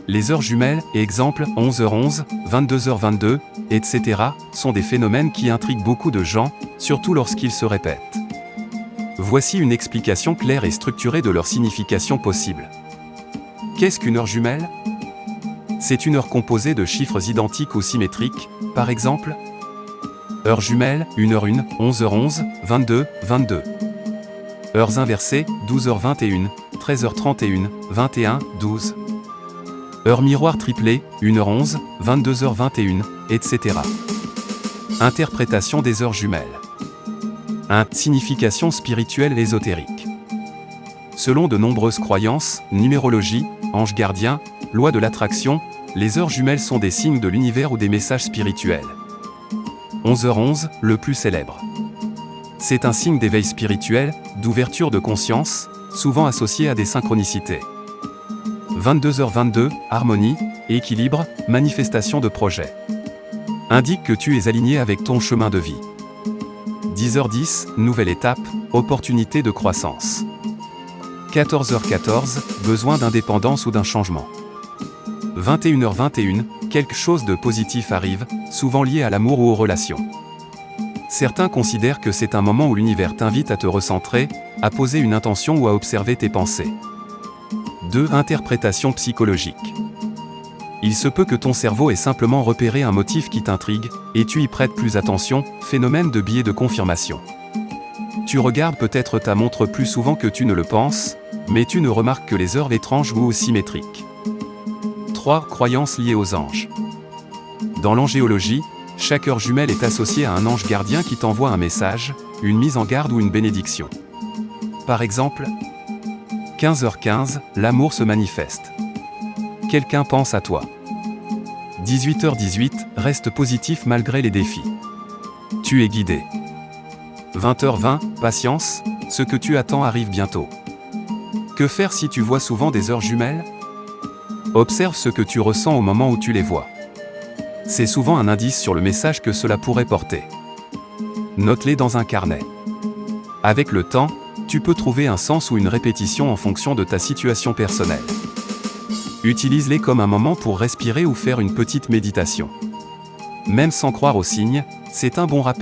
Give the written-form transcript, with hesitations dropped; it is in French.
Les heures jumelles, exemple 11h11, 22h22, etc., sont des phénomènes qui intriguent beaucoup de gens, surtout lorsqu'ils se répètent. Voici une explication claire et structurée de leur signification possible. Qu'est-ce qu'une heure jumelle? C'est une heure composée de chiffres identiques ou symétriques, par exemple heure jumelle, 1h1, 11h11, 22, 22. Heures inversées, 12h21, 13h31, 21, 12. Heure miroir triplée, 1h11, 22h21, etc. Interprétation des heures jumelles. 1. Signification spirituelle ésotérique. Selon de nombreuses croyances, numérologie, ange gardien, loi de l'attraction, les heures jumelles sont des signes de l'univers ou des messages spirituels. 11h11, le plus célèbre. C'est un signe d'éveil spirituel, d'ouverture de conscience, souvent associé à des synchronicités. 22h22, harmonie, équilibre, manifestation de projet. Indique que tu es aligné avec ton chemin de vie. 10h10, nouvelle étape, opportunité de croissance. 14h14, besoin d'indépendance ou d'un changement. 21h21, quelque chose de positif arrive, souvent lié à l'amour ou aux relations. Certains considèrent que c'est un moment où l'univers t'invite à te recentrer, à poser une intention ou à observer tes pensées. 2. Interprétation psychologique. Il se peut que ton cerveau ait simplement repéré un motif qui t'intrigue, et tu y prêtes plus attention, phénomène de biais de confirmation. Tu regardes peut-être ta montre plus souvent que tu ne le penses, mais tu ne remarques que les heures étranges ou symétriques. 3. Croyances liées aux anges. Dans l'angéologie, chaque heure jumelle est associée à un ange gardien qui t'envoie un message, une mise en garde ou une bénédiction. Par exemple, 15h15, l'amour se manifeste. Quelqu'un pense à toi. 18h18, reste positif malgré les défis. Tu es guidé. 20h20, patience, ce que tu attends arrive bientôt. Que faire si tu vois souvent des heures jumelles? Observe ce que tu ressens au moment où tu les vois. C'est souvent un indice sur le message que cela pourrait porter. Note-les dans un carnet. Avec le temps, tu peux trouver un sens ou une répétition en fonction de ta situation personnelle. Utilise-les comme un moment pour respirer ou faire une petite méditation. Même sans croire aux signes, c'est un bon rappel.